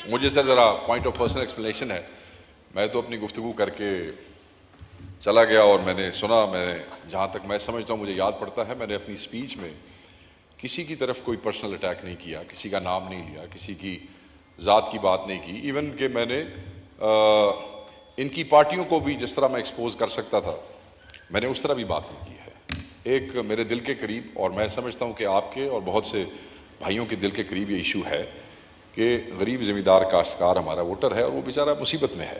مجھے سر ذرا point of personal explanation ہے. میں تو اپنی گفتگو کر کے چلا گیا اور میں نے سنا, میں نے جہاں تک میں سمجھتا ہوں مجھے یاد پڑتا ہے, میں نے اپنی سپیچ میں کسی کی طرف کوئی پرسنل اٹیک نہیں کیا, کسی کا نام نہیں لیا, کسی کی ذات کی بات نہیں کی. ایون کہ میں نے ان کی پارٹیوں کو بھی جس طرح میں ایکسپوز کر سکتا تھا میں نے اس طرح بھی بات نہیں کی ہے. ایک میرے دل کے قریب, اور میں سمجھتا ہوں کہ آپ کے اور بہت سے بھائیوں کے دل کے قریب یہ ایشو ہے کہ غریب زمیندار کاشتکار ہمارا ووٹر ہے اور وہ بیچارہ مصیبت میں ہے.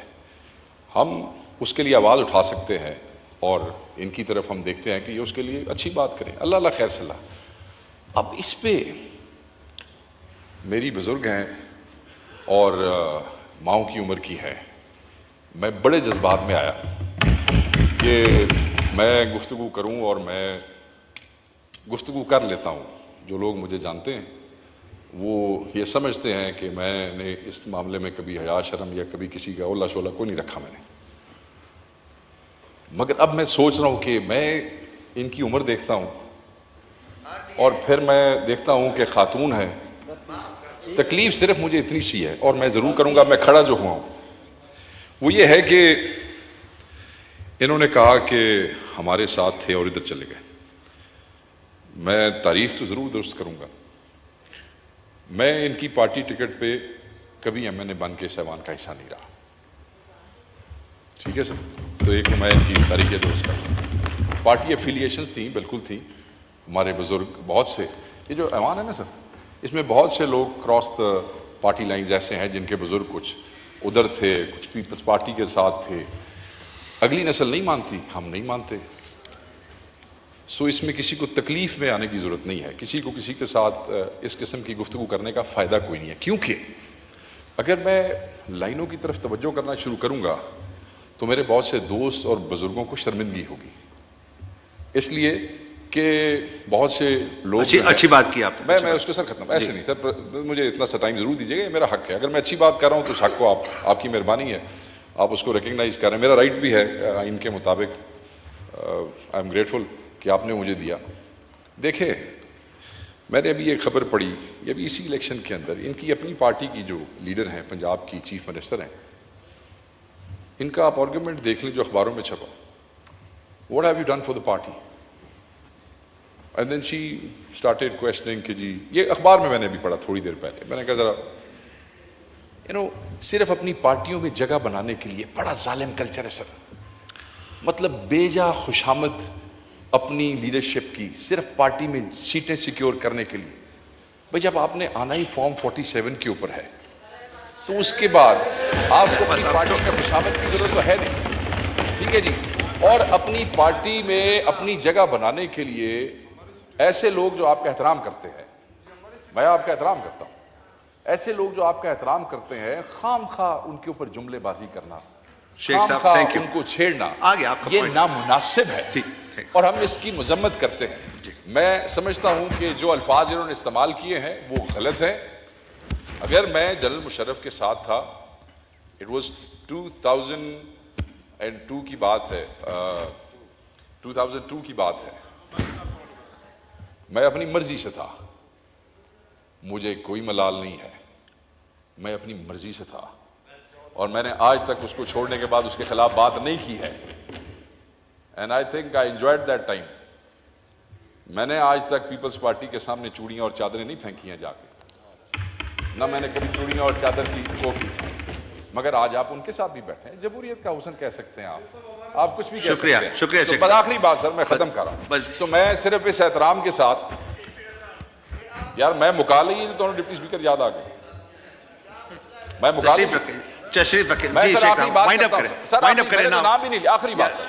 ہم اس کے لیے آواز اٹھا سکتے ہیں اور ان کی طرف ہم دیکھتے ہیں کہ یہ اس کے لیے اچھی بات کریں. اللہ اللہ خیر صلاح. اب اس پہ میری بزرگ ہیں اور ماؤں کی عمر کی ہے, میں بڑے جذبات میں آیا کہ میں گفتگو کروں, اور میں گفتگو کر لیتا ہوں. جو لوگ مجھے جانتے ہیں وہ یہ سمجھتے ہیں کہ میں نے اس معاملے میں کبھی حیا شرم یا کبھی کسی کا اولا شولا کو نہیں رکھا میں نے. مگر اب میں سوچ رہا ہوں کہ میں ان کی عمر دیکھتا ہوں اور پھر میں دیکھتا ہوں کہ خاتون ہے. تکلیف صرف مجھے اتنی سی ہے, اور میں ضرور کروں گا, میں کھڑا جو ہوا ہوں وہ یہ ہے کہ انہوں نے کہا کہ ہمارے ساتھ تھے اور ادھر چلے گئے. میں تاریخ تو ضرور درست کروں گا. میں ان کی پارٹی ٹکٹ پہ کبھی ایم این اے بن کے سیوان کا حصہ نہیں رہا. ٹھیک ہے سر, تو ایک میں ان کی تاریخ درست کروں. پارٹی افیلیشنز تھیں, بالکل تھیں. ہمارے بزرگ بہت سے, یہ جو ایوان ہے نا سر, اس میں بہت سے لوگ کراس دا پارٹی لائن جیسے ہیں جن کے بزرگ کچھ ادھر تھے, کچھ پیپلز پارٹی کے ساتھ تھے. اگلی نسل نہیں مانتی, ہم نہیں مانتے. سو اس میں کسی کو تکلیف میں آنے کی ضرورت نہیں ہے. کسی کو کسی کے ساتھ اس قسم کی گفتگو کرنے کا فائدہ کوئی نہیں ہے, کیونکہ اگر میں لائنوں کی طرف توجہ کرنا شروع کروں گا تو میرے بہت سے دوست اور بزرگوں کو شرمندگی ہوگی. اس لیے کہ بہت سے لوگ اچھی بات کی آپ نے. میں اس کو سر ختم ایسے نہیں سر, مجھے اتنا سا ٹائم ضرور دیجیے گا, یہ میرا حق ہے. اگر میں اچھی بات کر رہا ہوں تو اس حق کو آپ کی مہربانی ہے, آپ اس کو ریکگنائز کر رہے ہیں. میرا رائٹ بھی ہے ان کے مطابق. آئی ایم گریٹفل کہ آپ نے مجھے دیا. دیکھیں, میں نے ابھی ایک خبر پڑھی, یہ بھی اسی الیکشن کے اندر, ان کی اپنی پارٹی کی جو لیڈر ہیں, پنجاب کی چیف منسٹر ہیں, ان کا آپ آرگومنٹ دیکھ لیں جو اخباروں میں چھپا. What have you done for the party? And then she started questioning کہ جی, یہ اخبار میں نے بھی پڑھا تھوڑی دیر پہلے. میں نے کہا ذرا صرف اپنی پارٹیوں میں جگہ بنانے کے لیے بڑا ظالم کلچر ہے سر. مطلب بیجا خوشامد اپنی لیڈرشپ کی صرف پارٹی میں سیٹیں سیکیور کرنے کے لیے. بھائی جب آپ نے آنا ہی فارم 47 کے اوپر ہے تو اس کے بعد آپ کو اپنی پارٹی میں خوشامد کی ضرورت تو ہے نہیں. ٹھیک ہے جی. اور اپنی پارٹی میں اپنی جگہ بنانے کے لیے ایسے لوگ جو آپ کا احترام کرتے ہیں, میں آپ کا احترام کرتا ہوں, ایسے لوگ جو آپ کا احترام کرتے ہیں, خام خواہ ان کے اوپر جملے بازی کرنا, شیخ صاحب تھینک یو, ان کو چھیڑنا, آگے آپ کا یہ نامناسب ہے اور ہم اس کی مذمت کرتے ہیں. میں سمجھتا ہوں کہ جو الفاظ انہوں نے استعمال کیے ہیں وہ غلط ہیں. اگر میں جنرل مشرف کے ساتھ تھا, اٹ واز 2002 کی بات ہے, 2002 کی بات ہے, میں اپنی مرضی سے تھا, مجھے کوئی ملال نہیں ہے, میں اپنی مرضی سے تھا اور میں نے آج تک اس کو چھوڑنے کے بعد اس کے خلاف بات نہیں کی ہے. And I think I enjoyed that time. میں نے آج تک پیپلز پارٹی کے سامنے چوڑیاں اور چادریں نہیں پھینکی ہیں جا کے, نہ میں نے کبھی چوڑیاں اور چادر کی کو کی. مگر آج آپ ان کے ساتھ بھی بیٹھے ہیں, جمہوریت کا حسن کہہ سکتے ہیں آپ کچھ بھی کہہ سکتے ہیں. شکریہ. بس آخری بات سر, میں ختم کر رہا ہوں. سو میں صرف اس احترام کے ساتھ, یار میں مکال ہی دونوں ڈپٹی اسپیکر یاد آ گئے, میں مکال تشریف رکھیں. میں جی سر شیخ آخری صاحب بات وائنڈ کرتا اپ ہوں کریں, سر, وائنڈ اپ کریں. نام بھی نہیں لیا, آخری بات سر.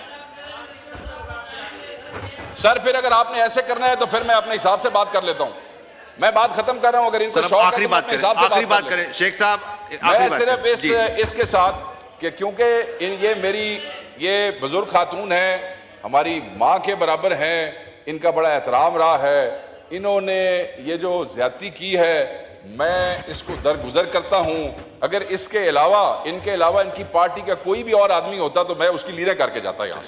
پھر اگر آپ نے ایسے کرنا ہے تو پھر میں اپنے حساب سے بات کر لیتا ہوں. میں بات ختم کر رہا ہوں. اگر ان کو شوق ہے آخری بات کریں شیخ صاحب. میں صرف اس کے ساتھ کہ کیونکہ یہ بزرگ خاتون ہیں, ہماری ماں کے برابر ہیں, ان کا بڑا احترام رہا ہے, انہوں نے یہ جو زیادتی کی ہے میں اس کو درگزر کرتا ہوں. اگر اس کے علاوہ ان کی پارٹی کا کوئی بھی اور آدمی ہوتا تو میں اس کی لیریں کر کے جاتا یہاں.